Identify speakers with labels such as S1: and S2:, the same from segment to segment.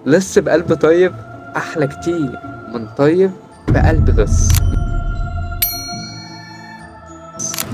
S1: لص بقلب طيب أحلى كتير من طيب بقلب لص.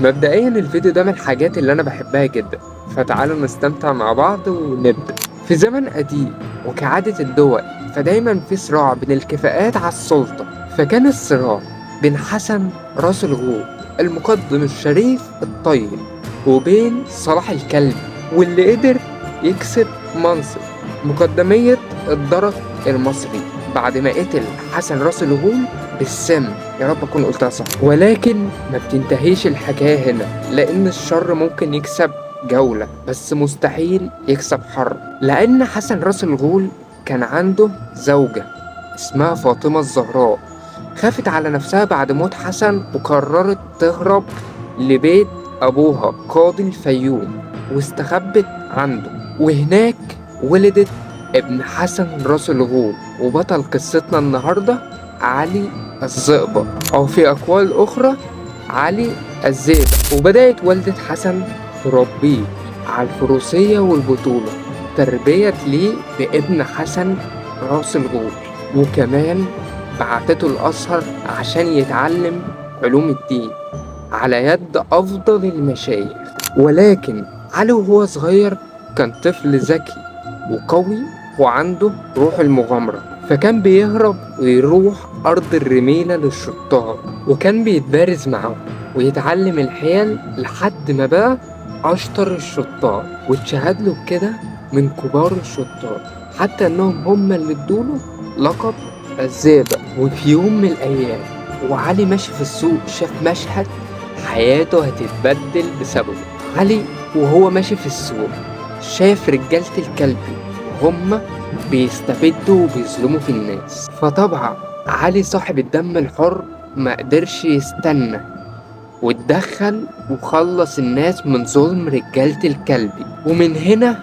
S1: مبدئيا الفيديو ده من الحاجات اللي أنا بحبها جدا، فتعالوا نستمتع مع بعض ونبدأ. في زمن قديم وكعادة الدول فدايما في صراع بين الكفاءات على السلطة، فكان الصراع بين حسن راس الغول المقدم الشريف الطيب وبين صلاح الكلب واللي قدر يكسب منصب مقدمية الدرك المصري بعد ما قتل حسن راس الغول بالسم. يا رب أكون قلتها صح. ولكن ما بتنتهيش الحكاية هنا، لأن الشر ممكن يكسب جولة بس مستحيل يكسب حرب، لأن حسن راس الغول كان عنده زوجة اسمها فاطمة الزهراء، خافت على نفسها بعد موت حسن وقررت تهرب لبيت أبوها قاضي الفيوم واستخبت عنده، وهناك ولدت ابن حسن راس الغول وبطل قصتنا النهاردة علي الزئبق، أو في أقوال أخرى علي الزئبق. وبدأت والدة حسن تربيه على الفروسية والبطولة تربية ليه بابن حسن راس الغول، وكمان بعتته الأزهر عشان يتعلم علوم الدين على يد أفضل المشايخ. ولكن علي وهو صغير كان طفل ذكي وقوي وعنده روح المغامرة، فكان بيهرب ويروح أرض الرميلة للشطار وكان بيتبارز معاهم ويتعلم الحيل لحد ما بقى أشطر الشطار، واتشهد له بكده من كبار الشطار حتى إنهم هم اللي ادوله لقب الزئبق. وفي يوم من الأيام وعلي ماشي في السوق شاف مشهد حياته هتتبدل بسببه. علي وهو ماشي في السوق شاف رجالة الكلبي وهم بيستبدوا وبيظلموا في الناس، فطبعا علي صاحب الدم الحر ما قدرش يستنى واتدخل وخلص الناس من ظلم رجالة الكلبي، ومن هنا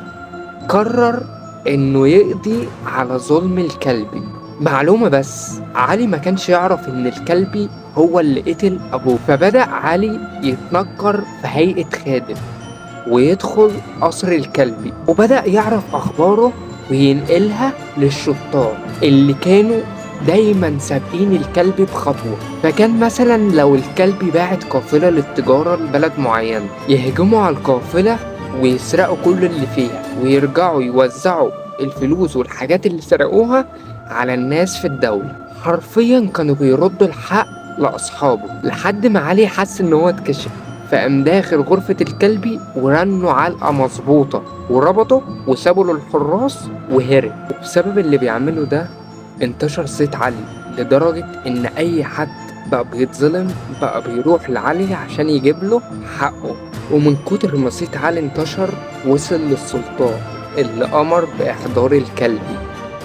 S1: قرر انه يقضي على ظلم الكلبي. معلومة بس، علي ما كانش يعرف ان الكلبي هو اللي قتل ابوه، فبدأ علي يتنكر في هيئة خادم ويدخل قصر الكلبي وبدأ يعرف أخباره وينقلها للشطار اللي كانوا دايما سابقين الكلب بخطوة. فكان مثلا لو الكلب باعت قافلة للتجارة لبلد معين يهجموا على القافلة ويسرقوا كل اللي فيها ويرجعوا يوزعوا الفلوس والحاجات اللي سرقوها على الناس في الدولة. حرفيا كانوا بيردوا الحق لأصحابه لحد ما علي حس إن هو اتكشف، فقام داخل غرفة الكلبي ورنوا علقة مظبوطة وربطه وسابوا له الحراس وهرب. وبسبب اللي بيعمله ده انتشر صيت علي لدرجة إن أي حد بقى بيتظلم بقى بيروح لعلي عشان يجيب له حقه، ومن كتر ما صيت علي انتشر وصل للسلطان اللي أمر بإحضار الكلبي.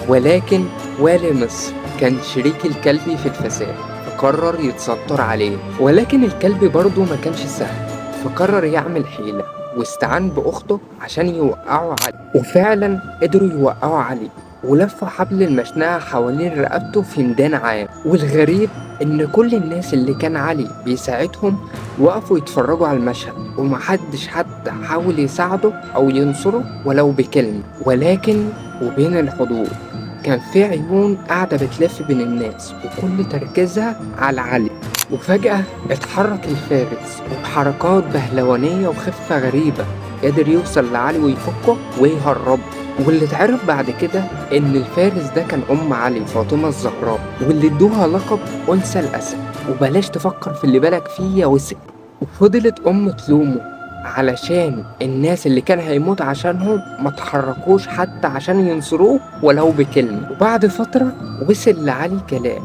S1: ولكن والي مصر كان شريك الكلبي في الفساد فقرر يتستر عليه، ولكن الكلب برضه ما كانش سهل فقرر يعمل حيلة واستعان بأخته عشان يوقعوا علي، وفعلا قدروا يوقعوا علي ولفوا حبل المشنقة حوالين رقبته في ميدان عام. والغريب إن كل الناس اللي كان علي بيساعدهم وقفوا يتفرجوا على المشهد ومحدش حد حاول يساعده أو ينصره ولو بكلمة. ولكن وبين الحضور كان في عيون قاعدة بتلف بين الناس وكل تركيزها على علي، وفجأة اتحرك الفارس وبحركات بهلوانية وخفة غريبة قدر يوصل لعلي ويفكه ويهربه. واللي اتعرف بعد كده ان الفارس ده كان ام علي فاطمة الزهراء واللي ادوها لقب انثى الاسد، وبلاش تفكر في اللي بالك فيه يا وسق. وفضلت ام تلومه علشان الناس اللي كان هيموت عشانهم ما تحركوش حتى عشان ينصروه ولو بكلمة. وبعد فترة وصل لعلي كلام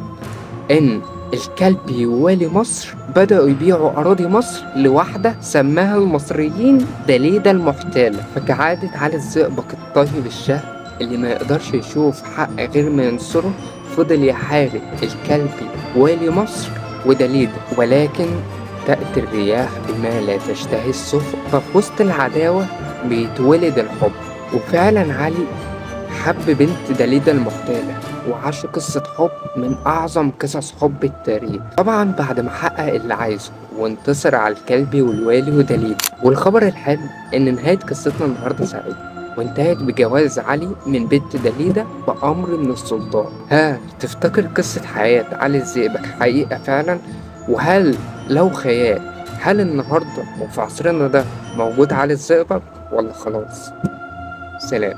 S1: ان الكلبي ووالي مصر بدأوا يبيعوا أراضي مصر لواحدة سماها المصريين دليدة المحتالة. فكعادة علي الزئبق الطيب الشهم اللي ما يقدرش يشوف حق غير ما ينصره فضل يحارب الكلبي والي مصر ودليدة، ولكن تأتي الرياح بما لا تشتهي السفن، ففي وسط العداوة بيتولد الحب. وفعلا علي حب بنت دليدة المحتالة وعاشوا قصة حب من أعظم قصص حب التاريخ، طبعا بعد ما حقق اللي عايزه وانتصر على الكلبي والوالي ودليدة. والخبر الحلو إن نهاية قصتنا النهاردة سعيدة. وانتهت بجواز علي من بنت دليدة بأمر من السلطان. تفتكر قصة حياة علي الزئبق حقيقة فعلا؟ وهل لو خيال، هل النهاردة وفي عصرنا ده موجود علي الزئبق ولا خلاص؟ سلام.